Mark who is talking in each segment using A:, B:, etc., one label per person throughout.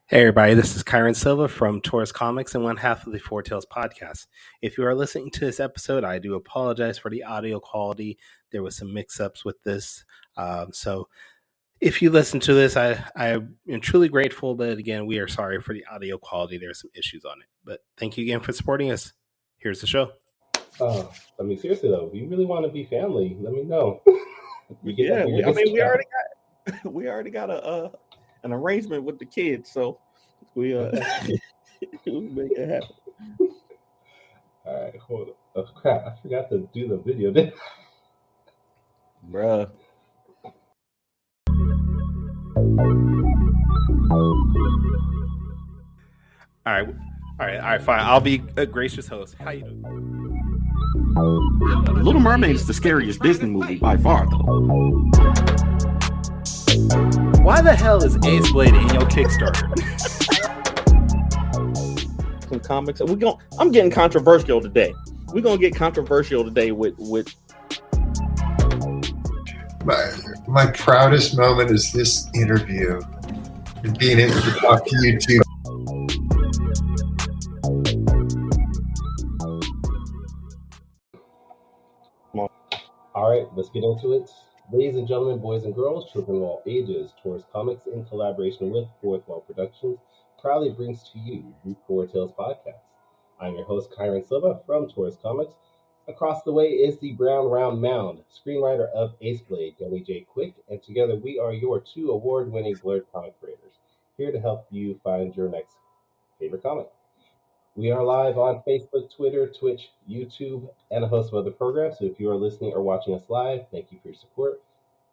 A: Hey everybody, this is Kyrun Silva from Taurus Comics and one half of the Four Tales podcast. If you are listening to this episode, I do apologize for the audio quality. There was some mix-ups with this. So if you listen to this, I am truly grateful, but again, we are sorry for the audio quality. There are some issues on it. But thank you again for supporting us. Here's the show.
B: Seriously though, if you really want to be family, let me know.
C: We already got an arrangement with the kids, so we we'll make it happen.
B: All right, hold on. Oh crap, I forgot to do the video.
C: Bruh.
A: All right, fine. I'll be a gracious host. How you doing?
D: Little Mermaid is the scariest Disney movie by far, though.
A: Why the hell is Ace Blade in your Kickstarter?
C: Some comics. I'm getting controversial today. We're gonna get controversial today with
E: my proudest moment is this interview and being able to talk to you two.
B: All right, let's get into it. Ladies and gentlemen, boys and girls, children of all ages, Taurus Comics, in collaboration with Fourth Wall Productions, proudly brings to you the Four Tales podcast. I'm your host, Kyrun Silva from Taurus Comics. Across the way is the Brown Round Mound, screenwriter of Ace Blade, Danny J. Quick, and together we are your two award-winning blurred comic creators, here to help you find your next favorite comic. We are live on Facebook, Twitter, Twitch, YouTube, and a host of other programs. So if you are listening or watching us live, thank you for your support.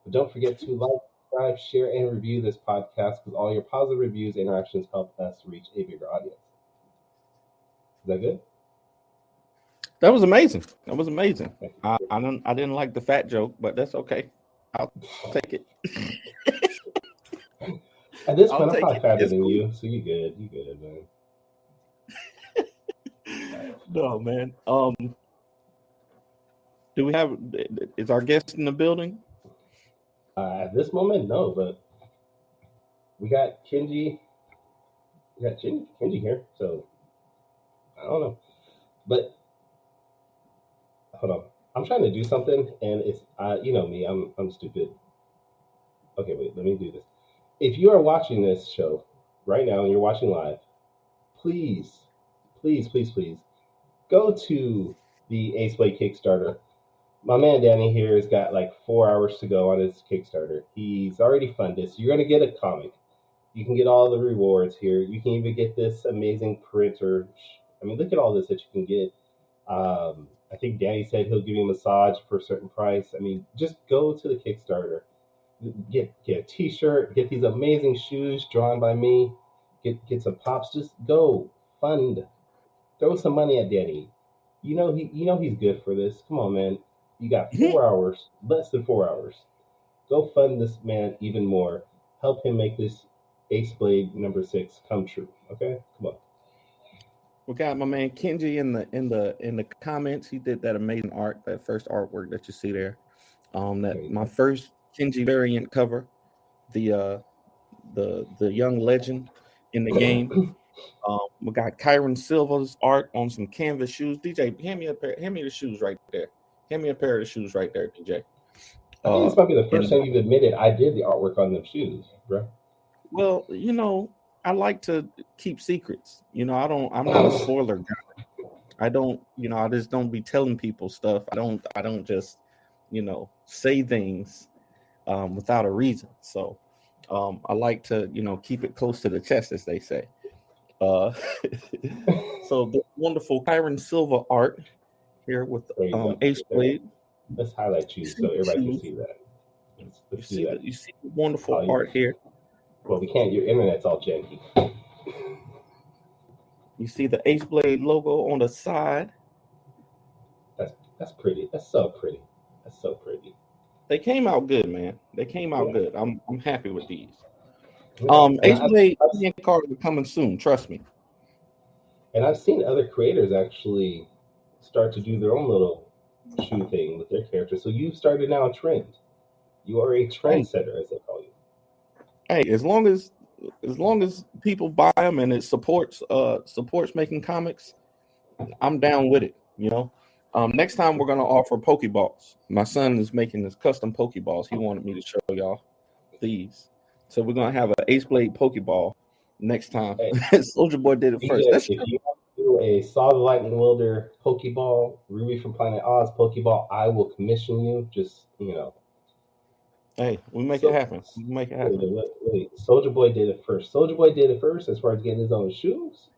B: But don't forget to like, subscribe, share, and review this podcast because all your positive reviews and interactions help us reach a bigger audience. Is that good?
C: That was amazing. I didn't like the fat joke, but that's okay. I'll take it.
B: At this point, I'm probably fatter than you, so you good. You good, man.
C: No, man. Is our guest in the building?
B: At this moment, no, but we got Kenji. We got Kenji here, so I don't know. But hold on, I'm trying to do something, and it's you know me, I'm stupid. Okay, wait, let me do this. If you are watching this show right now and you're watching live, please go to the Ace Blade Kickstarter. My man Danny here has got like 4 hours to go on his Kickstarter. He's already funded, so you're going to get a comic. You can get all the rewards here. You can even get this amazing printer. I mean, look at all this that you can get. I think Danny said he'll give you a massage for a certain price. I mean, just go to the Kickstarter. Get a t-shirt. Get these amazing shoes drawn by me. Get some pops. Just go fund. Throw some money at Danny. You know he's good for this. Come on, man. You got 4 hours, less than 4 hours. Go fund this man even more. Help him make this Ace Blade number 6 come true. Okay, come on.
C: We got my man Kenji in the comments. He did that amazing art, that first artwork that you see there. My first Kenji variant cover, the young legend in the game. We got Kyrun Silva's art on some canvas shoes. DJ, hand me the shoes right there. Hand me a pair of the shoes right there, DJ.
B: I think this might be the first time you've admitted I did the artwork on them shoes, bro.
C: Well, I like to keep secrets. I'm not a spoiler guy. I don't, I just don't be telling people stuff. I don't just, say things without a reason. So I like to, keep it close to the chest, as they say. So the wonderful Kyrun Silva art here with Ace Blade.
B: Let's highlight you so everybody can see that. Let's do that.
C: You see the wonderful art here.
B: Well, we can't. Your internet's all janky.
C: You see the Ace Blade logo on the side.
B: That's pretty. That's so pretty.
C: They came out good, man. They came out good. I'm happy with these. Ace Blade cards are coming soon. Trust me.
B: And I've seen other creators actually start to do their own little shoe thing with their characters. So you've started now a trend. You are a trendsetter, as they call you.
C: Hey, as long as as long as people buy them and it supports making comics, I'm down with it. Next time we're gonna offer Pokeballs. My son is making his custom Pokeballs. He wanted me to show y'all these. So we're gonna have an Ace Blade Pokeball next time.
B: Hey,
C: Soldier Boy did it first.
B: if you want to do a Saw the Lightning Wielder Pokeball, Ruby from Planet Oz Pokeball, I will commission you. Just
C: hey, we make it happen. We make it happen.
B: Wait. Soldier Boy did it first. Soldier Boy did it first as far as getting his own shoes.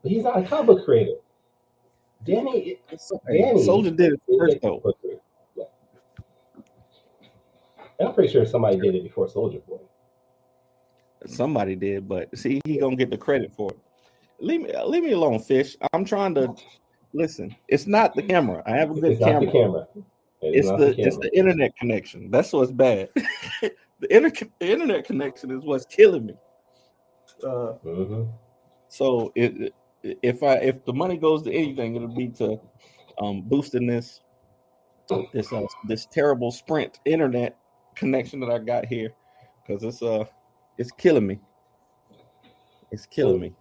B: But he's not a comic book creator. Danny
C: Soldier did it first though.
B: Yeah. And I'm pretty sure somebody did it before Soldier Boy.
C: Somebody did, but see, he gonna get the credit for it. Leave me alone, Fish. I'm trying to listen. It's not the camera. I have a good camera.
B: Not the camera.
C: It's the internet connection. That's what's bad. the internet connection is what's killing me. So if the money goes to anything, it'll be to boosting this terrible Sprint internet connection that I got here, because it's killing me. It's killing me.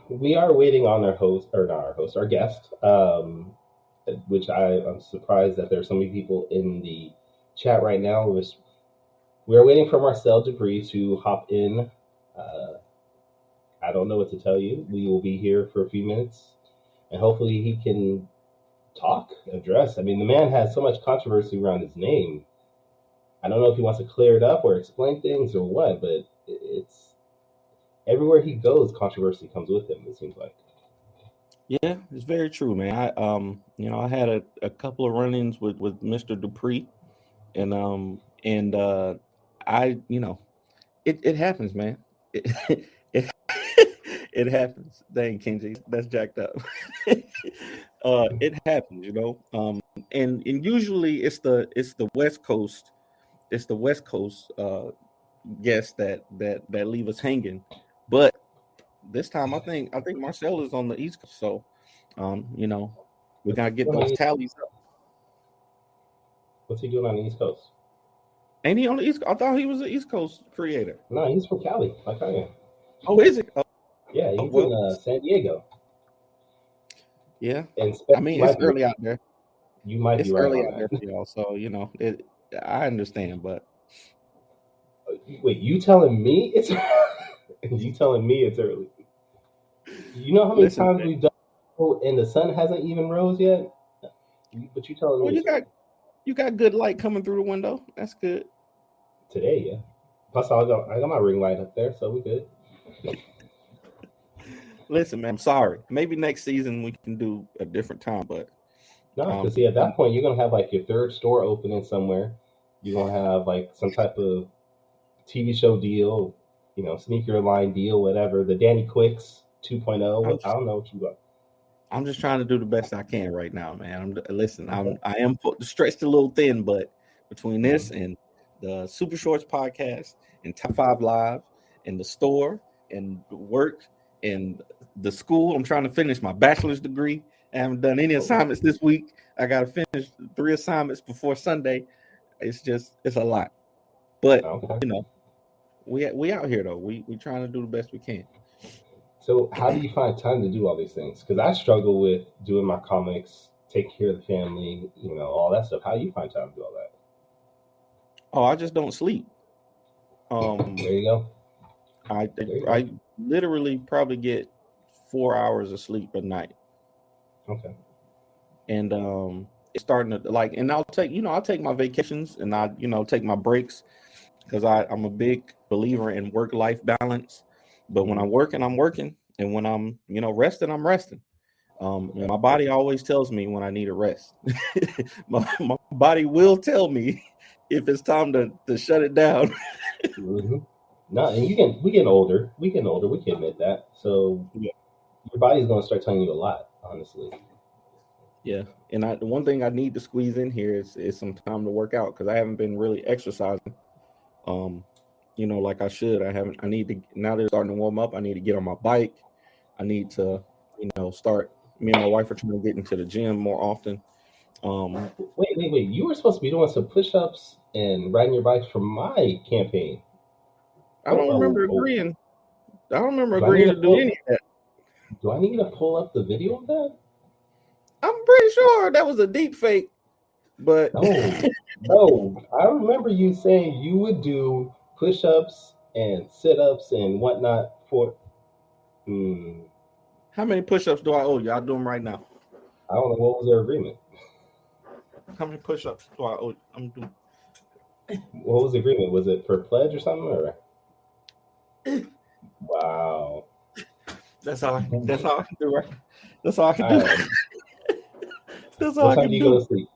B: We are waiting on our guest, which I'm surprised that there's so many people in the chat right now. We're waiting for Marcel Dupree to hop in. I don't know what to tell you. We will be here for a few minutes, and hopefully he can address. I mean, the man has so much controversy around his name. I don't know if he wants to clear it up or explain things or what, but it's everywhere he goes, controversy comes with him, it seems like.
C: Yeah, it's very true, man. I had a couple of run-ins with Mr. Dupree, and it happens, man. It happens. Dang, Kenji, that's jacked up. It happens, and usually it's the West Coast. It's the West Coast guests that leave us hanging, but this time I think Marcel is on the East Coast, so we gotta get those tallies up.
B: What's he doing on the East Coast?
C: Ain't he on the East Coast? I thought he was an East Coast creator.
B: No, he's from Cali, like I am.
C: Oh, is it?
B: Yeah, he's in San Diego.
C: Yeah,
B: and
C: I mean it's early out there.
B: You might
C: it's
B: be right
C: early
B: on
C: out there for y'all, so I understand, but
B: wait, you telling me it's early? You know how many times we've done and the sun hasn't even rose yet? But you telling me
C: you got good light coming through the window. That's good.
B: Today, yeah. Plus, I got my ring light up there, so we good.
C: Listen, man, I'm sorry. Maybe next season we can do a different time, but
B: no, because at that point you're gonna have like your third store opening somewhere. You're gonna have like some type of TV show deal, sneaker line deal, whatever. The Danny Quicks 2.0. I don't know what you got.
C: I'm just trying to do the best I can right now, man. I am stretched a little thin, but between this and the Super Shorts podcast and Top 5 Live and the store and work and the school, I'm trying to finish my bachelor's degree. I haven't done any assignments this week. I got to finish 3 assignments before Sunday. It's a lot, but we out here though. We trying to do the best we can.
B: So how do you find time to do all these things? Because I struggle with doing my comics, taking care of the family, all that stuff. How do you find time to do all that?
C: Oh, I just don't sleep.
B: There you go.
C: I literally probably get 4 hours of sleep a night.
B: Okay.
C: And it's starting to and I'll take my vacations and I take my breaks, because I'm a big believer in work-life balance. But when I'm working, and when I'm resting, I'm resting. My body always tells me when I need a rest. my body will tell me if it's time to shut it down.
B: Mm-hmm. No, and we getting older. We can admit that. So your body's gonna start telling you a lot, honestly.
C: Yeah, and the one thing I need to squeeze in here is some time to work out, because I haven't been really exercising. Like I should. I need to, now they're starting to warm up. I need to get on my bike. I need to, start. Me and my wife are trying to get into the gym more often.
B: Wait. You were supposed to be doing some push-ups and riding your bikes for my campaign.
C: I don't remember agreeing. I don't remember agreeing to do any of that.
B: Do I need to pull up the video of that?
C: I'm pretty sure that was a deep fake, but
B: no. I remember you saying you would do push-ups and sit-ups and whatnot for.
C: How many push-ups do I owe you? I'll do them right now.
B: I don't know, what was their agreement?
C: How many push-ups do I owe you? I'm doing.
B: What was the agreement? Was it per pledge or something? Or? Wow.
C: That's all I can do, right? That's all I can do.
B: Right.
C: That's all I can do.
B: What time do you go to sleep?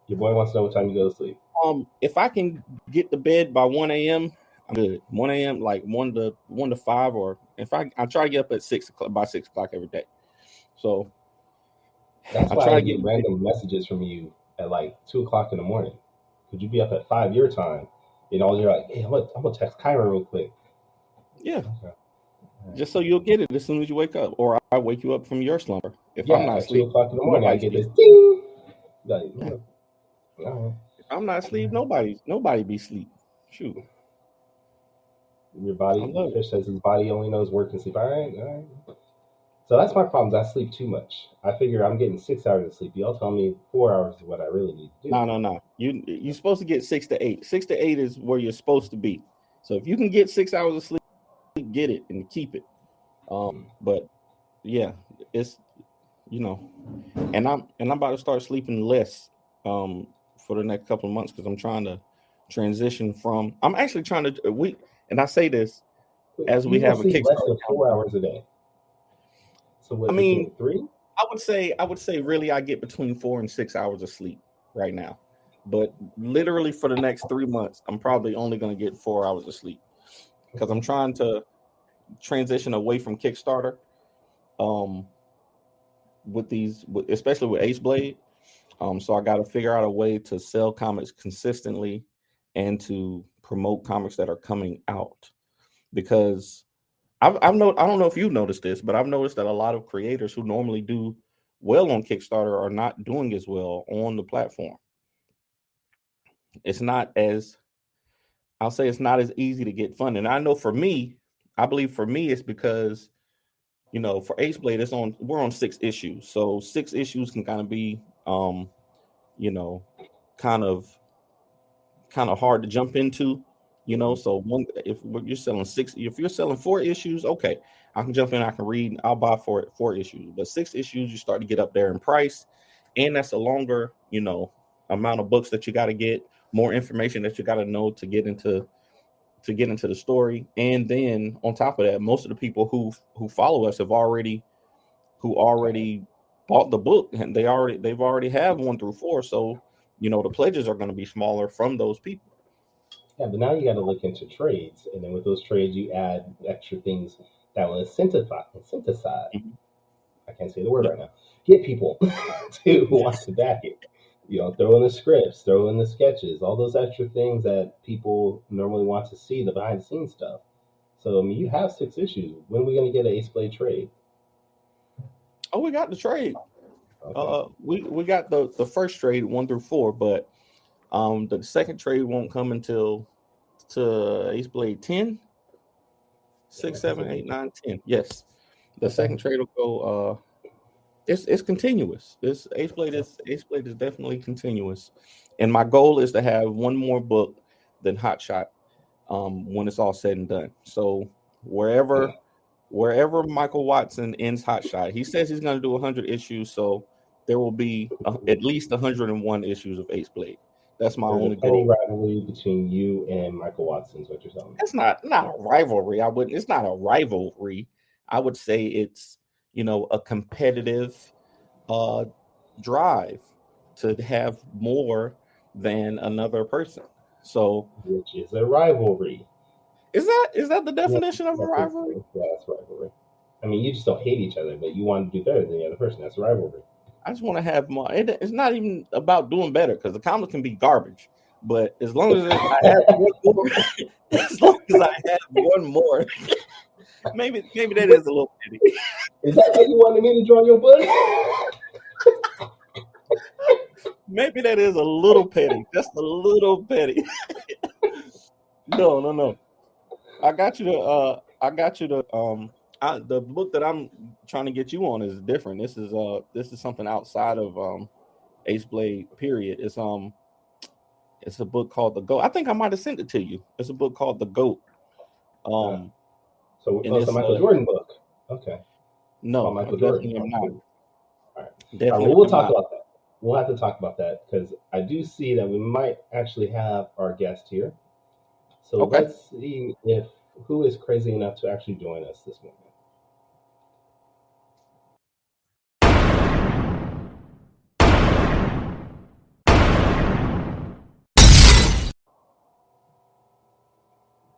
B: Your boy wants to know what time you go to sleep.
C: If I can get to bed by 1 a.m., I'm good. 1 a.m., like 1 to 5, or if I try to get up at 6 o'clock, by 6 o'clock every day. So
B: that's why I get random messages from you at like 2 o'clock in the morning. Could you be up at 5 your time? And all you're like, hey, I'm gonna text Kyrun real quick.
C: Yeah. Okay. Just so you'll get it as soon as you wake up, or I wake you up from your slumber. If I'm not asleep,
B: 2 o'clock in the morning, I get this ding. Like,
C: if I'm not asleep, nobody be asleep. Shoot.
B: Your body, Fish says his body only knows work and sleep. All right. So that's my problem. I sleep too much. I figure I'm getting 6 hours of sleep. Y'all tell me 4 hours is what I really need to do.
C: No. You're supposed to get 6 to 8. 6 to 8 is where you're supposed to be. So if you can get 6 hours of sleep, get it and keep it. But yeah, it's and I'm about to start sleeping less for the next couple of months because I'm trying to transition from. I'm actually trying to and I say this as we have a Kickstarter.
B: Less than 4 hours a day. So what? I mean, 3.
C: I would say really I get between 4 and 6 hours of sleep right now, but literally for the next 3 months, I'm probably only going to get 4 hours of sleep because I'm trying to transition away from Kickstarter. Especially with Ace Blade. So I got to figure out a way to sell comics consistently and to promote comics that are coming out, because I don't know if you've noticed this, but I've noticed that a lot of creators who normally do well on Kickstarter are not doing as well on the platform. It's not as easy to get funded. And I know I believe for me, it's because, for Ace Blade, we're on 6 issues. So 6 issues can kind of be, kind of hard to jump into, So if you're selling 6, if you're selling 4 issues, okay, I can jump in, I can read, I'll buy 4 issues. But 6 issues, you start to get up there in price, and that's a longer, amount of books that you got to get, more information that you got to know to get into the story. And then on top of that, most of the people who follow us who already bought the book, and they've already have 1 through 4. So, the pledges are going to be smaller from those people.
B: Yeah, but now you got to look into trades, and then with those trades, you add extra things that will incentivize.
C: Mm-hmm.
B: I can't say the word right now. Get people to want to back it. Throw in the scripts, throw in the sketches, all those extra things that people normally want to see, the behind the scenes stuff. So, you have 6 issues. When are we going to get an Ace Blade trade?
C: Oh, we got the trade.
B: Okay.
C: We got the first trade 1 through 4, but the second trade won't come until to Ace Blade 10, 6, 7, 8, 9, 10. Yes, the second trade will go. It's continuous. Ace Blade is definitely continuous, and my goal is to have 1 more book than Hot Shot when it's all said and done. So wherever Michael Watson ends Hot Shot, he says he's going to do 100 issues, so there will be at least 101 issues of Ace Blade. That's my only goal.
B: Rivalry between you and Michael Watson is what you're telling me.
C: That's not a rivalry. It's not a rivalry. I would say it's a competitive drive to have more than another person. So,
B: which is a rivalry.
C: Is that the definition of a rivalry?
B: Yeah, that's rivalry. I mean, you just don't hate each other, but you want to do better than the other person. That's a rivalry.
C: I just want to have more. It's not even about doing better, because the comic can be garbage. But as long as I have 1 more, maybe that is a little petty.
B: Is that how you wanted me to draw your book?
C: Maybe that is a little petty, just a little petty. No. I got you to the book that I'm trying to get you on is different. This is something outside of Ace Blade period. It's a book called The Goat. I think I might have sent it to you. It's a book called The Goat. And
B: it's a Michael Jordan book. Okay.
C: No, I definitely am not.
B: All right.
C: Definitely
B: Well, we'll talk about that. We'll have to talk about that because I do see that we might actually have our guest here. So let's see who is crazy enough to actually join us this morning.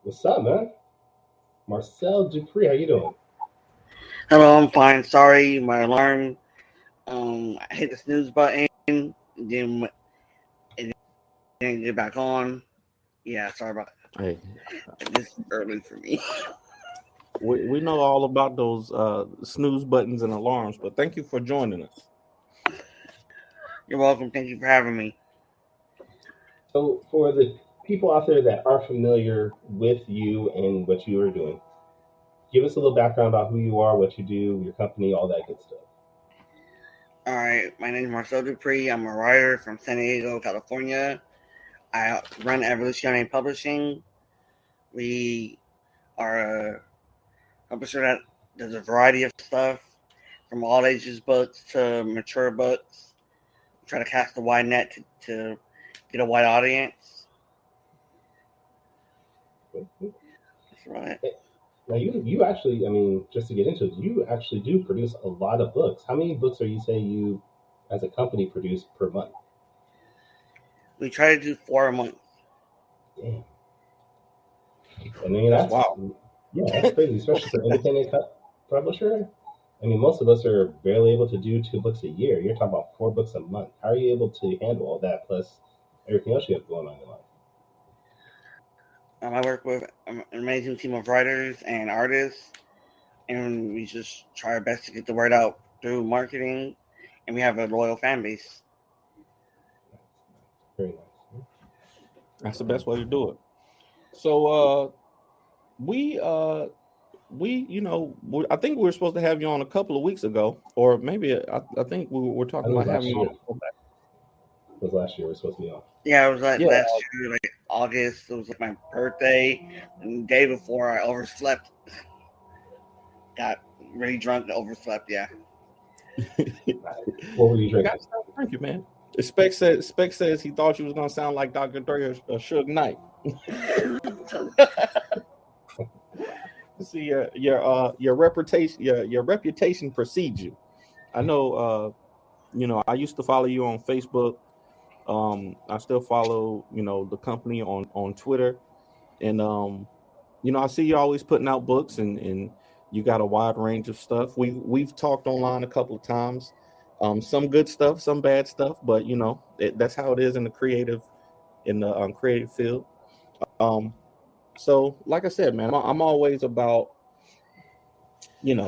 B: What's up, man? Marcel Dupree, how you doing?
F: Hello, I'm fine. Sorry, my alarm. I hit the snooze button, then it didn't get back on. Yeah, sorry about that.
C: Hey,
F: it's early for me.
C: We know all about those snooze buttons and alarms, but thank you for joining us.
F: You're welcome. Thank you for having me.
B: So, for the people out there that aren't familiar with you and what you are doing, give us a little background about who you are, what you do, your company, all that good stuff.
F: All right, my name is Marcel Dupree. I'm a writer from San Diego, California. I run Evoluzione Publishing. We are a publisher that does a variety of stuff, from all ages books to mature books. We try to cast a wide net to get a wide audience. That's right.
B: Now, you actually, I mean, just to get into it, you actually do produce a lot of books. How many books are you say you, as a company, produce per month?
F: We try to do 4 a month.
B: Damn. I mean, that's wow. Yeah, that's crazy, especially for an independent publisher. I mean, most of us are barely able to do 2 books a year. You're talking about 4 books a month. How are you able to handle all that, plus everything else you have going on in your life?
F: I work with an amazing team of writers and artists, and we just try our best to get the word out through marketing, and we have a loyal fan base.
B: Very nice.
C: That's the best way to do it. So we I think we were supposed to have you on a couple of weeks ago, or maybe I think we were talking about having you on.
B: It was last year we were supposed to be on.
F: Yeah, it was last year, like August. It was like my birthday, and the day before I overslept. Got really drunk and overslept. Yeah.
B: What were you drinking?
C: Thank you, man. Spec says he thought you was gonna sound like Dr. Dre or Suge Knight. See, your reputation precedes you. I know. I used to follow you on Facebook. I still follow, the company on Twitter, and I see you always putting out books, and you got a wide range of stuff. We've talked online a couple of times, some good stuff, some bad stuff, but that's how it is in the creative field. So like I said, man, I'm always about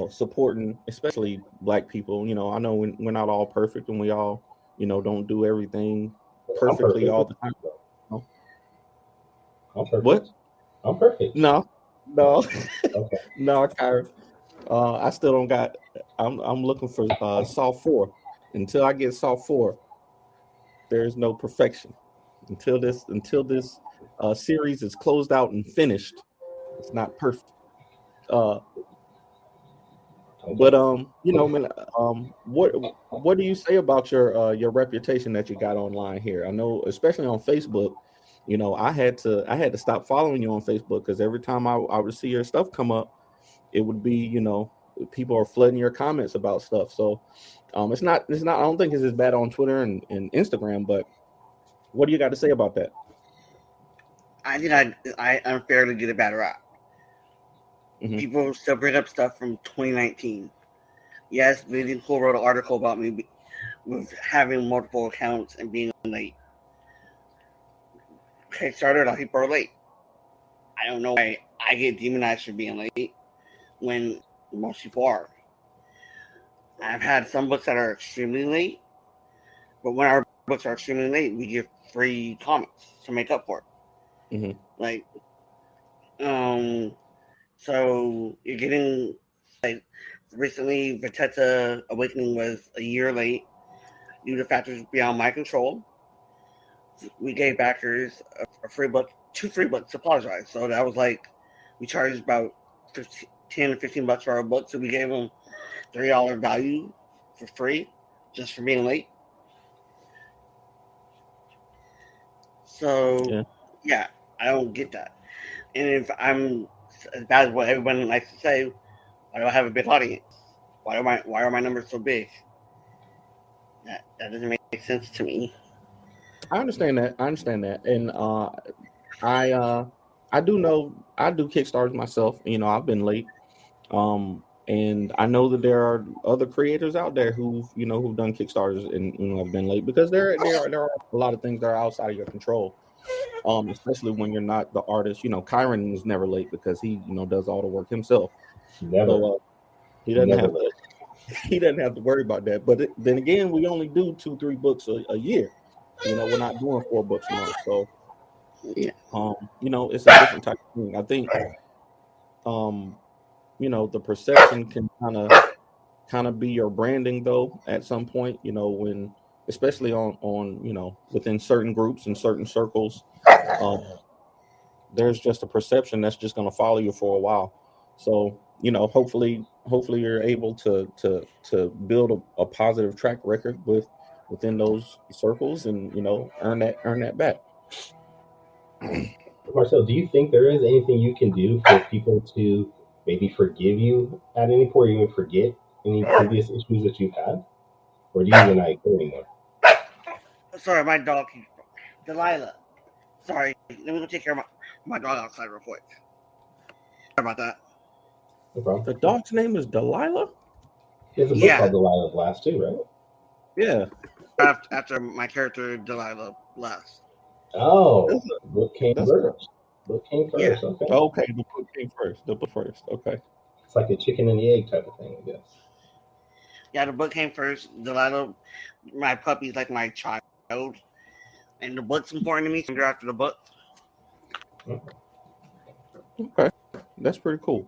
C: supporting, especially Black people. I know we're not all perfect, and we all don't do everything perfectly all the time.
B: No? I'm perfect.
C: What?
B: I'm perfect.
C: No.
B: Okay.
C: No, Kyrun. I still don't got. I'm looking for Saw 4. Until I get Saw 4, there's no perfection. Until this series is closed out and finished, it's not perfect. But man, what do you say about your reputation that you got online here? I know, especially on Facebook, I had to stop following you on Facebook because every time I would see your stuff come up, it would be people are flooding your comments about stuff. So it's not. I don't think it's as bad on Twitter and Instagram. But what do you got to say about that?
F: I think I unfairly get a bad rap. Mm-hmm. People still bring up stuff from 2019. Yes, Bleeding Cool wrote an article about me with having multiple accounts and being late. Kickstarter, a lot of people are late. I don't know why I get demonized for being late when most people are. I've had some books that are extremely late, but when our books are extremely late, we give free comics to make up for it. Mm-hmm. Like, So you're getting like recently, Vegeta Awakening was a year late due to factors beyond my control. We gave backers a free book, 2 free books to apologize. So that was like we charged about 10 or $15 for our book. So we gave them $3 value for free just for being late. So yeah, I don't get that. And if I'm as bad as what everyone likes to say, why do I have a big audience? Why are my numbers so big? That doesn't make sense to me.
C: I understand that, and I do know I do Kickstarters myself. I've been late, and I know that there are other creators out there who've done Kickstarters and have been late, because there are a lot of things that are outside of your control. Especially when you're not the artist. Kyrun is never late because he does all the work himself.
B: Never.
C: So he doesn't
B: Never
C: have to. He doesn't have to worry about that. But then again, we only do 2-3 books a year. We're not doing 4 books a month. So
F: Yeah.
C: It's a different type of thing. I think the perception can kind of be your branding, though, at some point, when, especially on within certain groups and certain circles, there's just a perception that's just going to follow you for a while. So hopefully you're able to build a positive track record within those circles, and earn that back.
B: Marcel, do you think there is anything you can do for people to maybe forgive you at any point, or even forget any previous issues that you've had? Or do you even not care anymore?
F: Sorry, my dog, Delilah. Sorry, let me go take care of my dog outside real quick. Sorry about that.
B: No problem.
C: The dog's name is Delilah?
B: There's a book called Delilah Last too, right?
C: Yeah.
F: After my character Delilah left.
B: Oh, book came first. Book came first.
F: Yeah.
B: Okay,
C: the book came first. The book first. Okay.
B: It's like a chicken and the egg type of thing, I guess.
F: Yeah, the book came first. Delilah, my puppy's like my child, and the book's important to me. So I'm after the book.
C: Okay, that's pretty cool.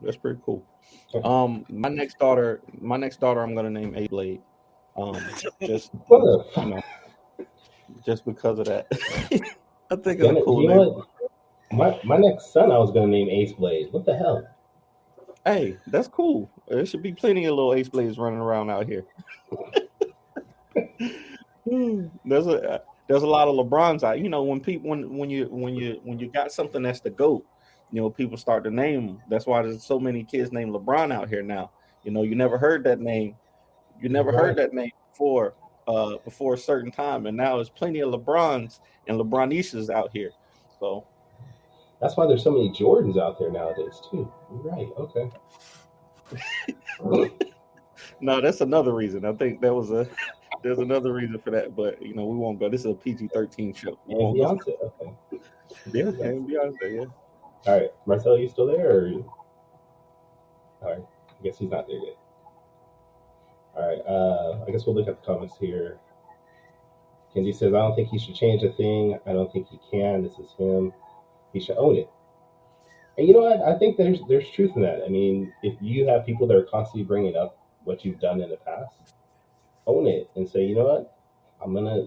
C: My next daughter, I'm gonna name A Blade. Just just because of that. I think it's a cool name.
B: What? My next son, I was gonna name Ace Blade. What the hell?
C: Hey, that's cool. There should be plenty of little Ace Blades running around out here. There's a lot of LeBrons out. When you got something that's the GOAT, people start to name them. That's why there's so many kids named LeBron out here now. You never heard that name. You never heard that name before a certain time, and now there's plenty of LeBrons and LeBronishas out here. So
B: that's why there's so many Jordans out there nowadays too. You're right. Okay.
C: No, that's another reason. I think there's another reason for that, but we won't go. This is a PG-13 show.
B: And Beyonce, okay.
C: Yeah, and Beyonce, yeah.
B: All right, Marcel, you still there? All right, I guess he's not there yet. All right, I guess we'll look at the comments here. Kenzie says, I don't think he should change a thing. I don't think he can. This is him. He should own it. And you know what? I think there's truth in that. I mean, if you have people that are constantly bringing up what you've done in the past, own it and say, you know what?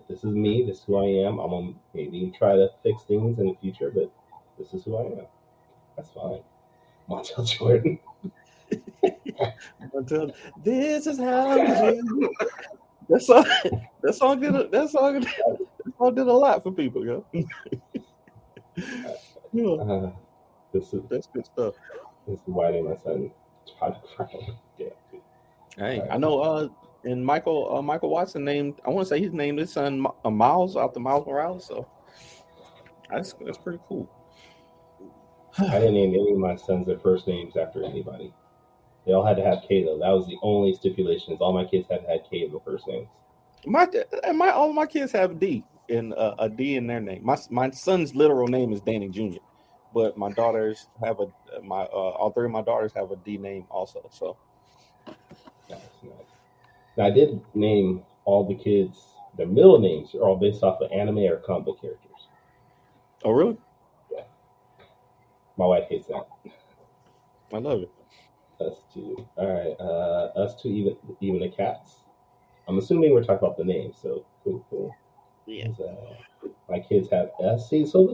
B: This is me. This is who I am. I'm going to maybe try to fix things in the future, but this is who I am. That's fine. Marcel Jordan.
C: This is how I do. That song did a lot for people, yo. That's good stuff.
B: This is why I named my son Todd Brown. Yeah.
C: Hey, I know. And Michael Watson named. I want to say he's named his son Miles after Miles Morales. So that's pretty cool.
B: I didn't name any of my sons their first names after anybody. They all had to have K though. That was the only stipulations. All my kids had K in the first names.
C: All my kids have D in a D in their name. My son's literal name is Danny Jr., but my daughters have all 3 of my daughters have a D name also. So
B: nice. Now, I did name all the kids. Their middle names are all based off of anime or comic book characters.
C: Oh, really?
B: Yeah. My wife hates that.
C: I love it.
B: Us two. All right. Us two, even the cats. I'm assuming we're talking about the name. So cool.
F: Yeah.
B: My kids have S. See, so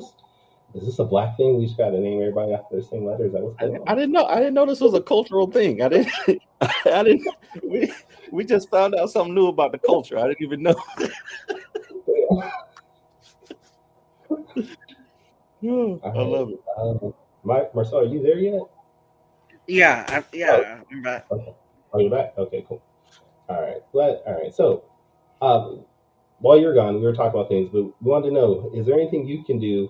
B: is this a black thing? We just got to name everybody after the same letter. Is that what's going on?
C: I didn't know. I didn't know this was a cultural thing. I didn't. I didn't. We just found out something new about the culture. I didn't even know. I love it.
B: Marcel, are you there yet?
F: Yeah. I'm back.
B: Okay. Oh, you're back. Okay, cool. All right. All right. So, while you're gone, we were talking about things, but we wanted to know: is there anything you can do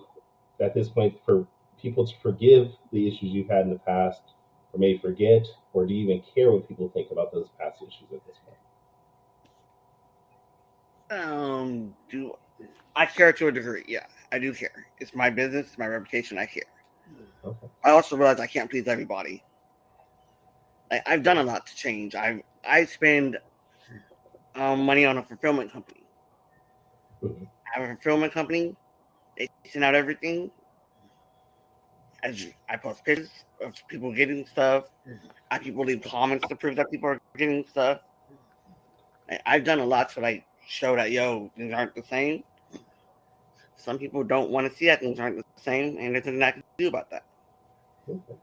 B: at this point for people to forgive the issues you've had in the past, or maybe forget, or do you even care what people think about those past issues at this point?
F: Do I care to a degree? Yeah, I do care. It's my business, it's my reputation. I care.
B: Okay.
F: I also realize I can't please everybody. I've done a lot to change. I spend money on a fulfillment company.
B: Mm-hmm.
F: I have a fulfillment company. They send out everything. I post pictures of people getting stuff. I people leave comments to prove that people are getting stuff. I've done a lot to show that things aren't the same. Some people don't want to see that things aren't the same, and there's nothing I can do about that.
B: Okay.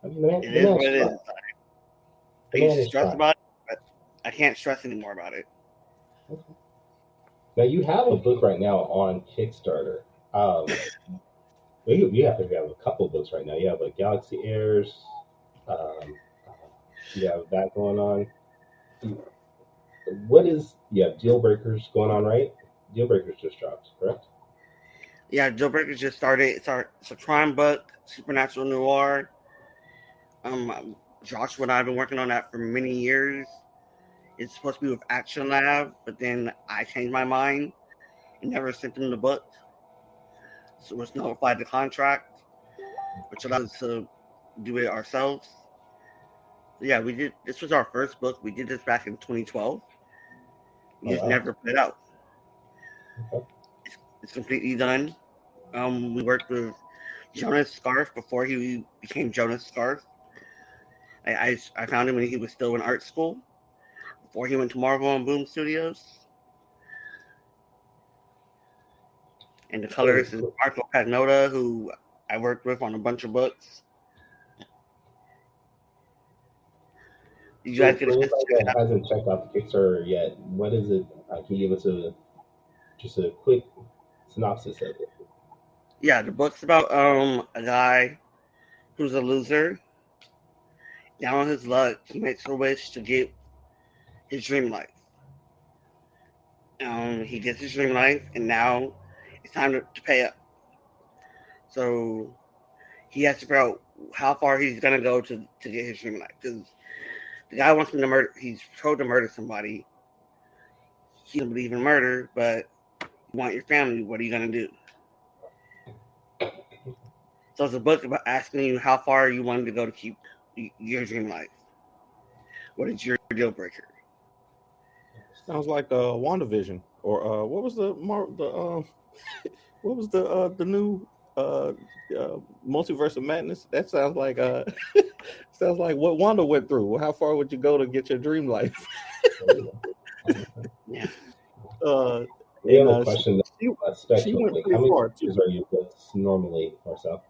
B: I mean,
F: It is what it is. I used to stress
B: trying.
F: about it, but I can't stress anymore about it.
B: Okay. Now you have a book right now on Kickstarter. You have to have a couple of books right now. You have like Galaxy Airs. You have that going on. You have Deal Breakers going on, right? Deal Breakers just dropped, correct?
F: Yeah, Deal Breakers just started. It's a crime book, supernatural noir. Joshua and I have been working on that for many years. It's supposed to be with Action Lab, but then I changed my mind and never sent them the book. So was notified the contract, which allowed us to do it ourselves. So yeah, we did. This was our first book. We did this back in 2012. We just never put it out.
B: Okay.
F: It's completely done. We worked with Jonas Scarf before he became Jonas Scarf. I found him when he was still in art school, before he went to Marvel and Boom Studios. And the colorist is Marco Pagnota, who I worked with on a bunch of books. Did you guys get a chance to check it out?
B: Hasn't checked out the Kickstarter yet. What is it? Can you give us just a quick synopsis of it?
F: Yeah, the book's about a guy who's a loser. Down on his luck, he makes a wish to get his dream life. He gets his dream life, and now it's time to pay up. So he has to figure out how far he's gonna go to get his dream life. Because the guy wants him to murder. He's told to murder somebody. He doesn't believe in murder, but you want your family. What are you gonna do? So it's a book about asking you how far you wanted to go to keep your dream life. What is your deal breaker?
C: Sounds like WandaVision, or what was the what was the new Multiverse of Madness? That sounds like sounds like what Wanda went through. How far would you go to get your dream life?
F: Yeah.
B: We have a question.
C: She went pretty
B: how many
C: far
B: pages
C: too.
B: are your books normally, Marcel?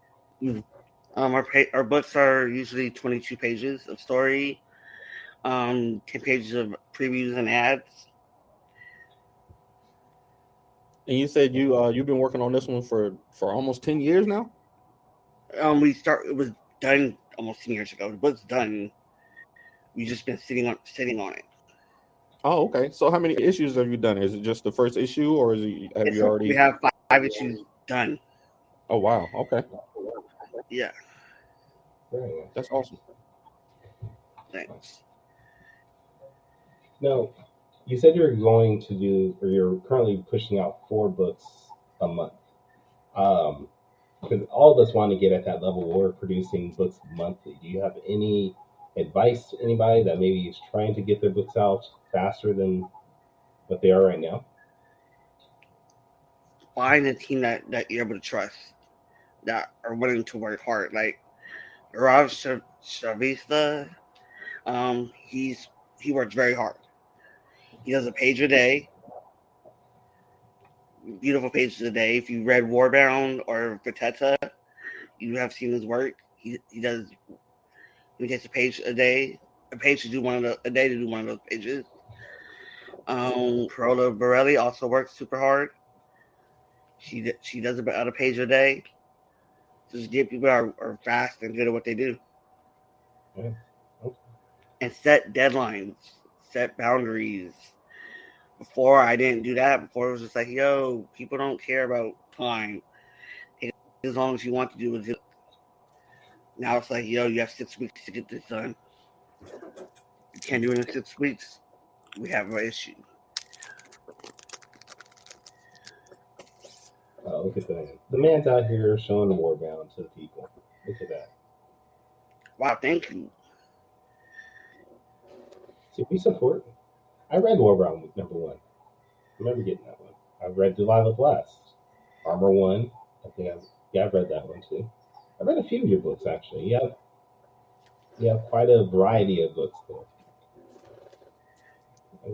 F: Our books are usually 22 pages of story, 10 pages of previews and ads.
C: And you said you've been working on this one for almost 10 years now?
F: It was done almost 10 years ago. The book's done. We've just been sitting on it.
C: Oh, okay. So how many issues have you done? Is it just the first issue, or you already?
F: We have 5 issues done.
C: Oh wow. Okay.
F: Yeah.
C: That's awesome.
F: Thanks.
B: Now, you said you're going to do, or you're currently pushing out 4 books a month. Because all of us want to get at that level where we're producing books monthly. Do you have any advice to anybody that maybe is trying to get their books out faster than what they are right now?
F: Find a team that you're able to trust, that are willing to work hard. Like Shavista. He works very hard. He does a page a day, beautiful pages a day. If you read Warbound or Vateta, you have seen his work. He takes a page a day, a day to do one of those pages. Carola Borelli also works super hard. She does about a page a day. Just give people are fast and good at what they do.
B: Yeah. Okay.
F: And set deadlines, set boundaries. Before I didn't do that. Before it was just like, yo, people don't care about time. As long as you want to do it. Now it's like, yo, you have 6 weeks to get this done. You can't do it in 6 weeks. We have an issue.
B: Oh, look at that. The man's out here showing the Warbound to the people. Look at that.
F: Wow, thank you.
B: See, we support. I read Warbound #1. I remember getting that one. I've read Delilah Blast. Armor 1. I think I've read that one too. I read a few of your books actually. You have quite a variety of books there.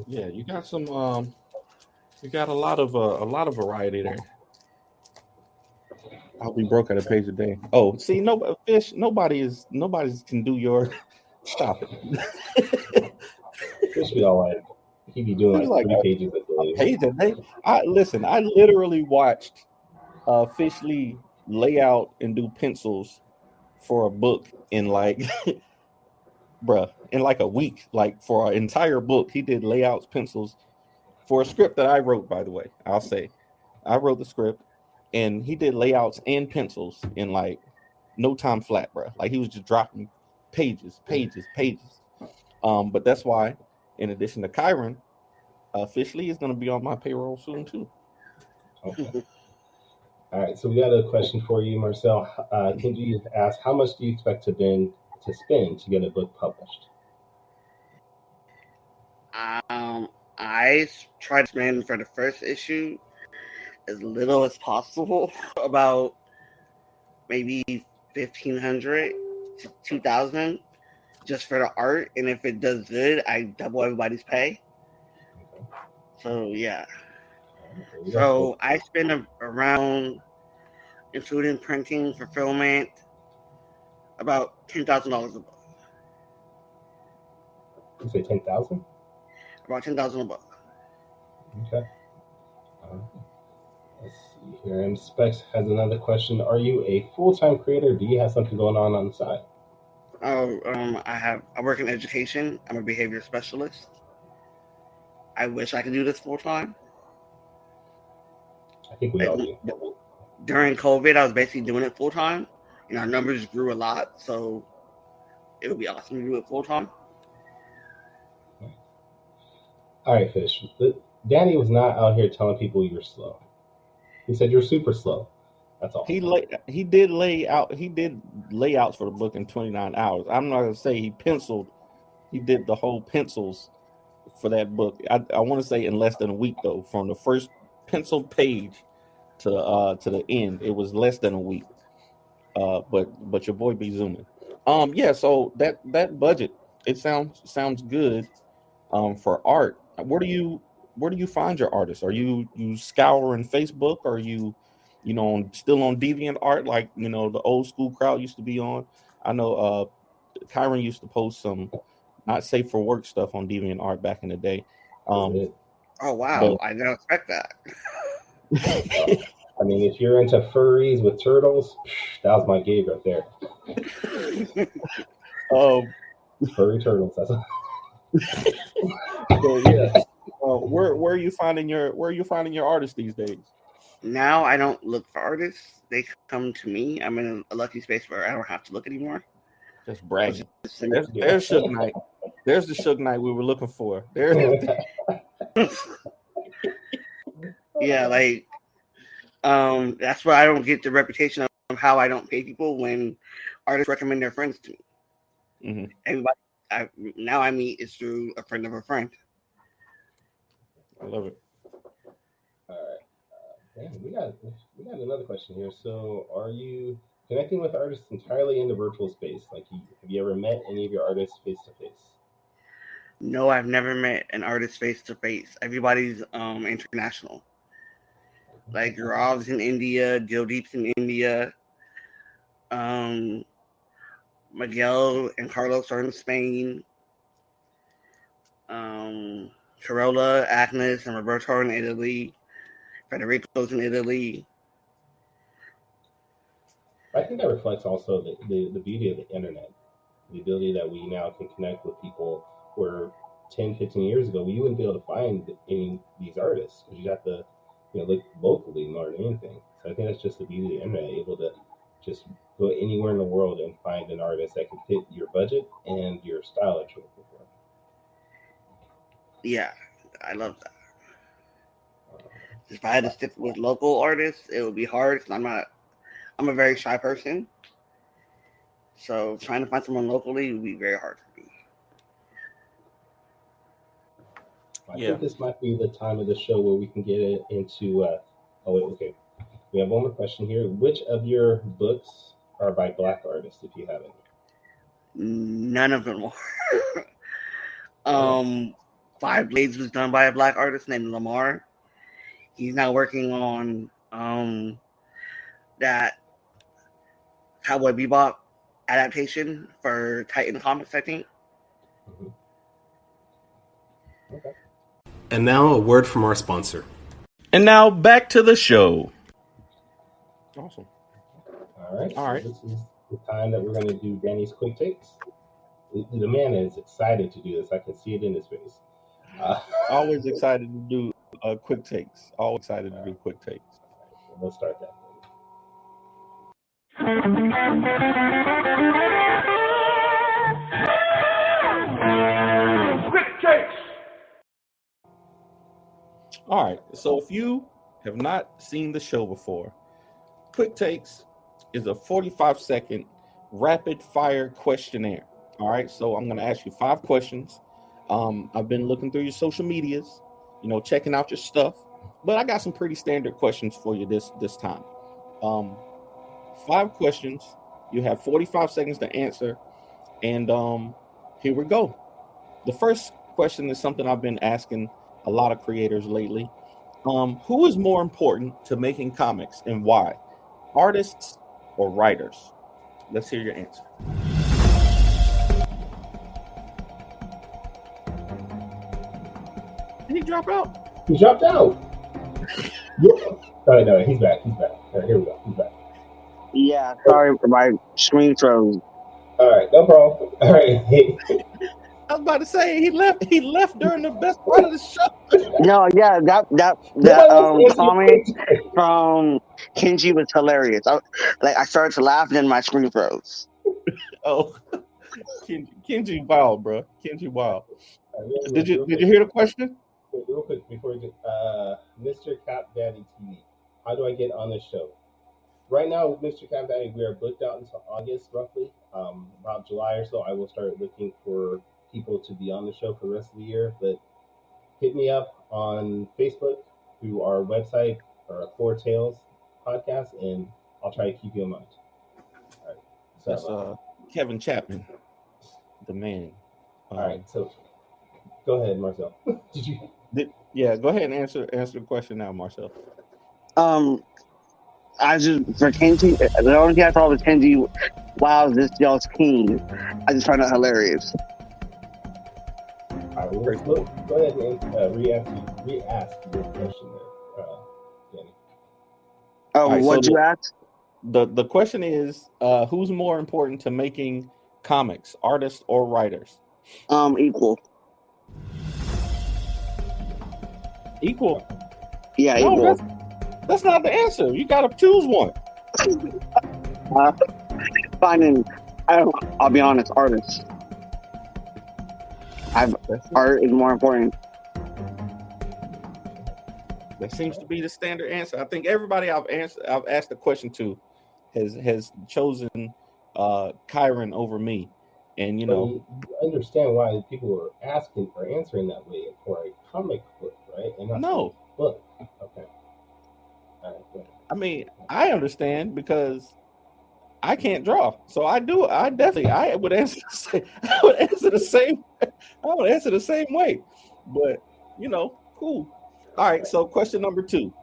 C: Yeah, you got some. You got a lot of variety there. I'll be broke at a page a day. Oh, see, no fish. Nobody's can do your. Stop it.
B: Fish be all like he be doing like 3 pages a day.
C: Page a day. I literally watched Fish Lee lay out and do pencils for a book in like in like a week. Like for an entire book, he did layouts, pencils for a script that I wrote, by the way. I'll say I wrote the script and he did layouts and pencils in like no time flat, bro. Like he was just dropping pages. But that's why, in addition to Kyrun, Fish Lee is going to be on my payroll soon too.
B: Okay. All right, so we got a question for you, Marcel. Can you ask how much do you expect to spend to get a book published?
F: I tried to spend for the first issue as little as possible, about maybe 1,500 to 2,000, just for the art. And if it does good, I double everybody's pay.
B: Okay.
F: So yeah.
B: Okay,
F: So I spend around, including printing, fulfillment, about $10,000 a book.
B: You say 10,000?
F: About $10,000 a book.
B: Okay. Let's see here. And Specs has another question. Are you a full-time creator? Do you have something going on the side?
F: I work in education. I'm a behavior specialist. I wish I could do this full time.
B: I think we all do.
F: During COVID, I was basically doing it full time, and our numbers grew a lot. So it would be awesome to do it full time.
B: All right, Fish. Danny was not out here telling people you're slow. He said you're super slow. That's all.
C: He did layouts for the book in 29 hours. I'm not gonna say he penciled. He did the whole pencils for that book. I want to say in less than a week though. From the first penciled page to the end, it was less than a week. But your boy be zooming. Yeah. So that budget, it sounds good. For art, where do you find your artists? Are you scouring Facebook? Or are you still on DeviantArt like the old school crowd used to be on? I know Kyrun used to post some not safe for work stuff on DeviantArt back in the day.
F: Oh wow, I didn't expect that.
B: I mean, if you're into furries with turtles, that was my gig right there. Furry turtles. That's
C: so yeah. Where are you finding your artists these days?
F: Now I don't look for artists; they come to me. I'm in a lucky space where I don't have to look anymore.
C: Just bragging. There's Suge Knight. There's the Suge Knight we were looking for.
F: Yeah, like that's why I don't get the reputation of how I don't pay people when artists recommend their friends to me.
C: Mm-hmm.
F: Everybody I meet is through a friend of a friend.
C: I love it.
B: All right. We got another question here. So, are you connecting with artists entirely in the virtual space. Like, have you ever met any of your artists face to face?
F: No, I've never met an artist face to face. Everybody's international. Like Rav's in India, Dildeep's in India, Miguel and Carlos are in Spain. Carola, Agnes, and Roberto are in Italy. Federico's in Italy.
B: I think that reflects also the beauty of the internet, the ability that we now can connect with people where 10, 15 years ago, we wouldn't be able to find any of these artists because you have to look locally more than anything. So I think that's just the beauty of the internet, able to just go anywhere in the world and find an artist that can fit your budget and your style that you're looking for.
F: Yeah, I love that. If I had to stick with local artists, it would be hard because I'm a very shy person. So trying to find someone locally would be very hard for me.
B: I think this might be the time of the show where we can get it into. Okay. We have one more question here. Which of your books are by Black artists, if you have any?
F: None of them are. Five Blades was done by a Black artist named Lamar. He's now working on that Cowboy Bebop adaptation for Titan Comics, I think.
B: Mm-hmm. Okay.
A: And now a word from our sponsor.
C: And now back to the show. Awesome.
B: All right. This is the time that we're going to do Danny's quick takes. The man is excited to do this. I can see it in his face.
C: Always excited to do quick takes. Always excited to do quick takes.
B: So let's start that.
G: Quick takes.
C: All right. So if you have not seen the show before, Quick Takes is a 45-second rapid fire questionnaire. All right. So I'm going to ask you 5 questions. I've been looking through your social medias, checking out your stuff, but I got some pretty standard questions for you this time. 5 questions. You have 45 seconds to answer. And here we go. The first question is something I've been asking a lot of creators lately. Who is more important to making comics and why? Artists or writers? Let's hear your answer. Did he drop out?
B: He dropped out. No, he's back. All right, here we go. He's back.
F: Yeah, sorry, my screen froze.
B: All right, no problem. All right.
C: I was about to say he left during the best part of the show.
F: No, yeah, that comment from Kenji was hilarious. I started to laugh, and then my screen froze.
C: Oh, Kenji wild, bro. Kenji wild. Did you hear the question?
B: Real quick before we get Mr. Cap Daddy TV, how do I get on the show? Right now with Mr. Cap Daddy, we are booked out until August roughly. About July or so, I will start looking for people to be on the show for the rest of the year. But hit me up on Facebook through our website or Four Tales podcast, and I'll try to keep you in mind. All right. So,
C: that's Kevin Chapman, the man.
B: All right. So go ahead, Marcel.
C: Go ahead and answer the question now, Marcel.
F: I just for Kenji, the only thing I thought was Kenji. Wow, this y'all's king. I just find it hilarious.
B: All right, go ahead and re-ask your question there, Danny.
F: Right, what'd you ask?
C: The question is, who's more important to making comics, artists or writers?
F: Equal.
C: Equal?
F: Yeah,
C: no,
F: equal.
C: That's not the answer. You gotta choose one.
F: I'll be honest, artists. Art is more important.
C: That seems to be the standard answer. I think everybody I've asked the question to has chosen Kyrun over me. And
B: you understand why people are asking or answering that way for a comic book, right? And not
C: no
B: book. Okay. All right,
C: I mean, I understand because I can't draw, so I would answer the same. I would answer the same. I would answer the same way. But cool. All right. So question number 2.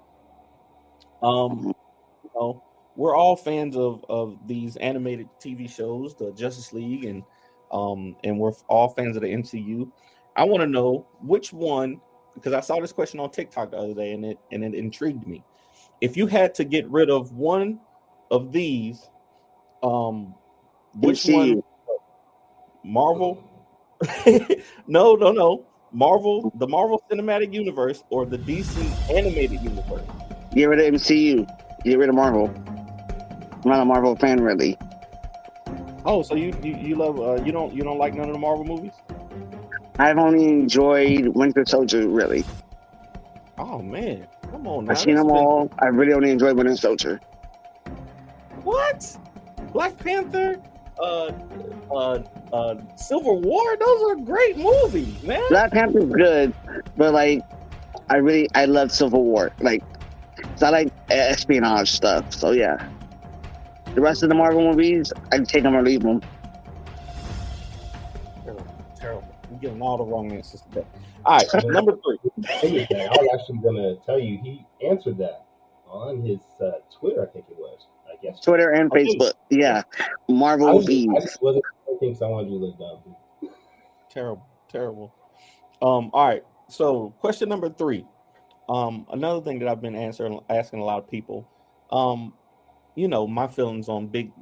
C: We're all fans of these animated TV shows, the Justice League, and we're all fans of the MCU. I want to know which one, because I saw this question on TikTok the other day, and it intrigued me. If you had to get rid of one of these, which one? Marvel? No. Marvel, the Marvel Cinematic Universe, or the DC Animated Universe?
F: Get rid of MCU. Get rid of Marvel. I'm not a Marvel fan, really.
C: Oh, so you love you don't like none of the Marvel movies?
F: I've only enjoyed Winter Soldier, really.
C: Oh man, come on now.
F: I've seen them all. I really only enjoyed Winter Soldier.
C: What? Black Panther, Civil War, those are great movies, man.
F: Black Panther's good, but like I love Civil War. Like, I like espionage stuff. So yeah. The rest of the Marvel movies, I can take them or leave them.
C: Terrible. You're getting all the wrong answers today. All right, number 3.
B: I was actually going to tell you, he answered that on his Twitter, I think it was. I guess
F: Twitter and Facebook. Yeah. Marvel movies.
B: I just wasn't thinking someone you look dumb.
C: Terrible. All right. So question number 3. Another thing that I've been asking a lot of people. My feelings on big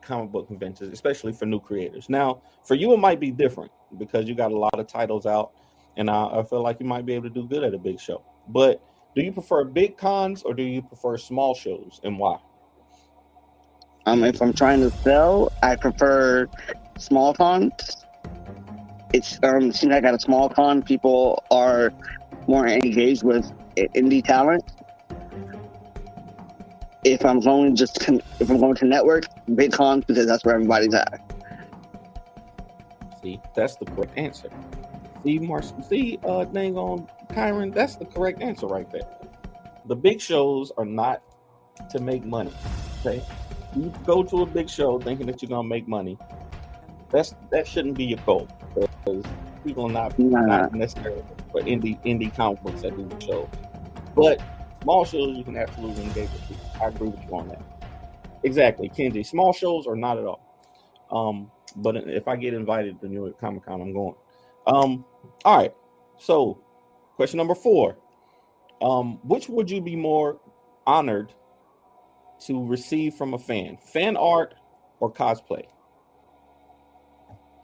C: comic book conventions, especially for new creators. Now, for you, it might be different because you got a lot of titles out, and I feel like you might be able to do good at a big show. But do you prefer big cons or do you prefer small shows, and why?
F: If I'm trying to sell, I prefer small cons. It's seems like at a small con, people are more engaged with indie talent. If I'm going to network, big cons, because that's where everybody's at.
C: See, that's the correct answer. See, dang on Kyrun, that's the correct answer right there. The big shows are not to make money. Okay, you go to a big show thinking that you're gonna make money. That shouldn't be your goal, because people are not necessarily for indie comic books that do the shows, but small shows you can absolutely engage with people. I agree with you on that. Exactly, Kenji. Small shows are not at all. But if I get invited to New York Comic Con, I'm going. All right. So, question number 4. Which would you be more honored to receive from a fan? Fan art or cosplay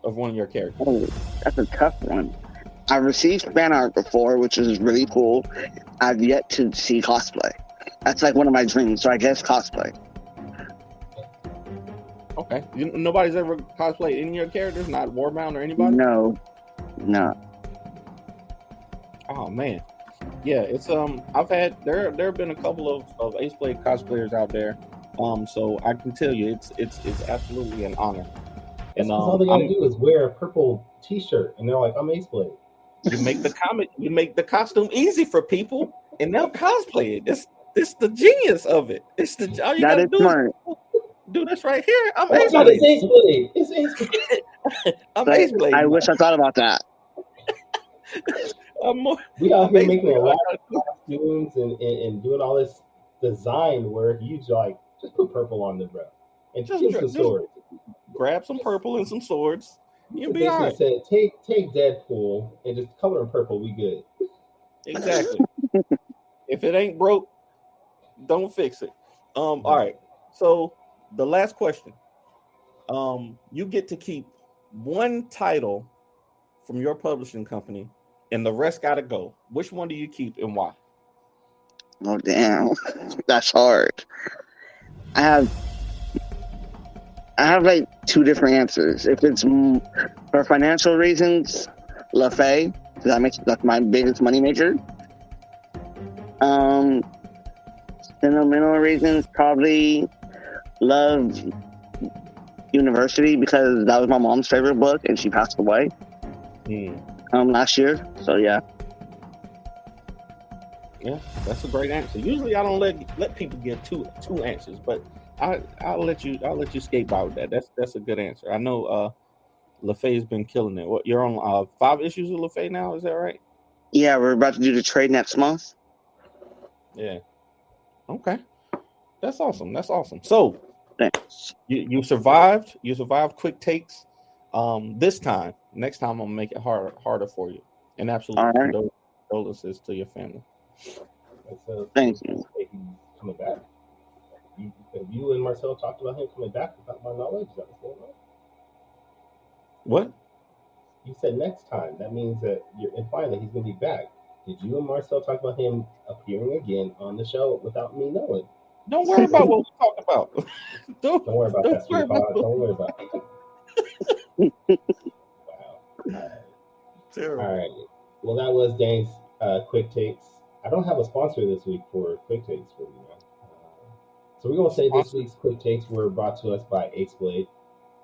C: of one of your characters?
F: Oh, that's a tough one. I've received fan art before, which is really cool. I've yet to see cosplay. That's like one of my dreams, so I guess cosplay.
C: Okay. Nobody's ever cosplayed any of your characters? Not Warbound or anybody?
F: No.
C: Oh man. Yeah, it's I've had there have been a couple of Ace Blade cosplayers out there. So I can tell you it's absolutely an honor. And
B: all they gotta do is wear a purple t-shirt and they're like, I'm Ace Blade.
C: You make the costume easy for people and they'll cosplay it. It's the genius of it. It's all you gotta do
F: smart.
C: Do this right here. I'm
B: Ace Blade. It's Ace Blade.
C: I'm Ace Blade.
F: I wish I thought about that.
B: We out here making a lot of costumes and doing all this design work. You just put purple on them, bro, and just some swords.
C: Grab some purple and some swords. You'll be
B: basically
C: all right.
B: Said, take Deadpool and just color him purple. We good.
C: Exactly. If it ain't broke, don't fix it. All right. So the last question. You get to keep one title from your publishing company, and the rest gotta go. Which one do you keep and why?
F: Oh damn, that's hard. I have like 2 different answers. If it's for financial reasons, LaFay, because that's my biggest moneymaker. Sentimental reasons, probably Love University, because that was my mom's favorite book and she passed away last year. So yeah,
C: that's a great answer. Usually I don't let people get two answers, but I'll let you skate by with that. That's a good answer. I know LaFay's been killing it. What, you're on 5 issues with LaFay now, is that right?
F: Yeah, we're about to do the trade next month.
C: Yeah. Okay. That's awesome. So
F: Thanks.
C: you survived. You survived quick takes. This time, next time I'm gonna make it harder for you. And absolutely
F: All right.
C: condolences to your family.
F: Thank you.
B: He's coming back. You and Marcel talked about him coming back without my knowledge. Is that what's going on?
C: What?
B: You said next time. That means that you're implying that he's going to be back. Did you and Marcel talk about him appearing again on the show without me knowing?
C: Don't worry about what we talked about.
B: Don't worry about that, sweetheart. Don't worry about it. Wow.
C: Terrible.
B: All right. Well, that was Danny's quick takes. I don't have a sponsor this week for quick takes for you. So we're gonna say this week's quick takes were brought to us by Ace Blade.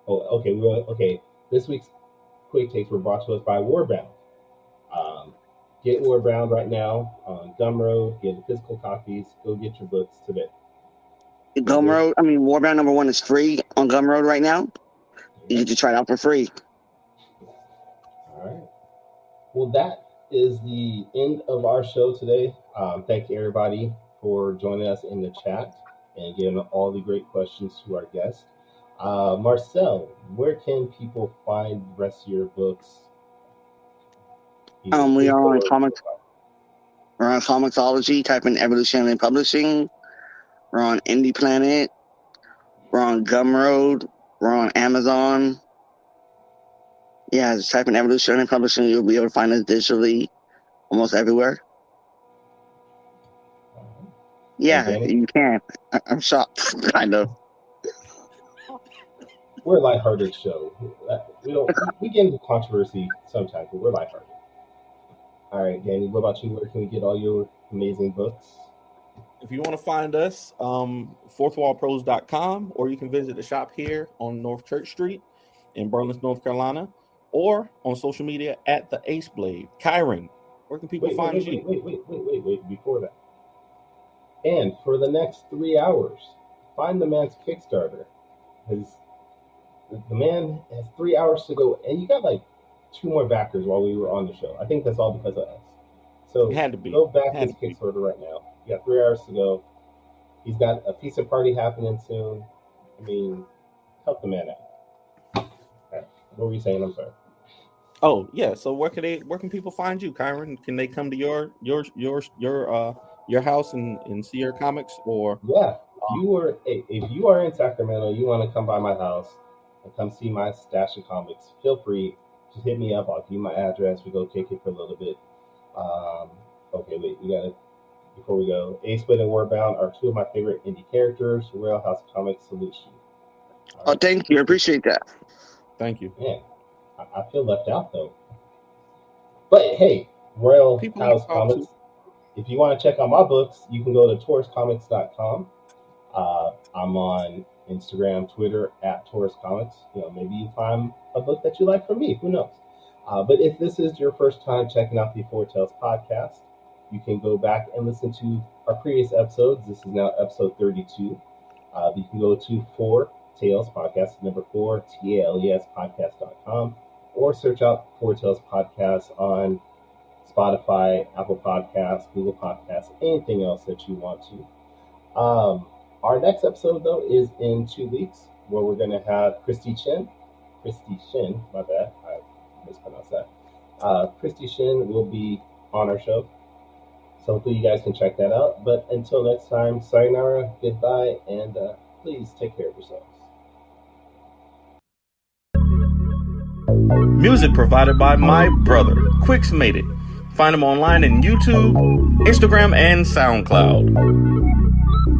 B: Oh, okay. This week's quick takes were brought to us by Warbound. Get Warbound right now on Gumroad. Get physical copies. Go get your books today.
F: Warbound #1 is free on Gumroad right now. You get to try it out for free.
B: All right. Well, that is the end of our show today. Thank you, everybody, for joining us in the chat and giving all the great questions to our guests. Marcel, where can people find the rest of your books?
F: We are on comics. We're on Comixology. Type in Evoluzione Publishing. We're on Indie Planet. We're on Gumroad. We're on Amazon. Yeah, just type in Evoluzione Publishing. You'll be able to find us digitally almost everywhere. Yeah, you can. I'm shocked, kind of.
B: We're a lighthearted show. We get into controversy sometimes, but we're lighthearted. All right, Danny, what about you? Where can we get all your amazing books?
C: If you want to find us, fourthwallpros.com, or you can visit the shop here on North Church Street in Burles, North Carolina, or on social media at the Ace Blade. Kyrun, where can people find you?
B: Wait, before that. And for the next 3 hours, find the man's Kickstarter. The man has 3 hours to go, and you got like 2 more backers while we were on the show. I think that's all because of us. So go back his Kickstarter right now. You got 3 hours to go. He's got a pizza party happening soon. I mean, help the man out. All right. What were you saying? I'm sorry.
C: Oh yeah. So where can people find you, Kyrun? Can they come to your house and see your comics? Or
B: if you are in Sacramento, you want to come by my house and come see my stash of comics, feel free. Just hit me up. I'll give you my address. We go kick it for a little bit. Before we go, Ace Blade and Warbound are 2 of my favorite indie characters. Royal House Comics salutes you.
F: Right. Thank you. I appreciate that.
C: Thank you.
B: Man, I feel left out though. But hey, Royal House Comics. If you want to check out my books, you can go to tauruscomics.com. I'm on Instagram, Twitter at Taurus Comics. Maybe you find a book that you like from me. Who knows? But if this is your first time checking out the Four Tales podcast, you can go back and listen to our previous episodes. This is now episode 32. You can go to 4 Tales Podcast, number 4, TALES podcast.com, or search out 4 Tales Podcast on Spotify, Apple Podcasts, Google Podcasts, anything else that you want to. Our next episode, though, is in 2 weeks, where we're going to have Christy Shin, my bad, I mispronounced that. Christy Shin will be on our show, so hopefully you guys can check that out. But until next time, sayonara, goodbye, and please take care of yourselves.
C: Music provided by my brother, Quicks Made It. Find him online in YouTube, Instagram, and SoundCloud.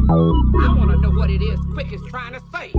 G: I want to know what it is Quick is trying to say.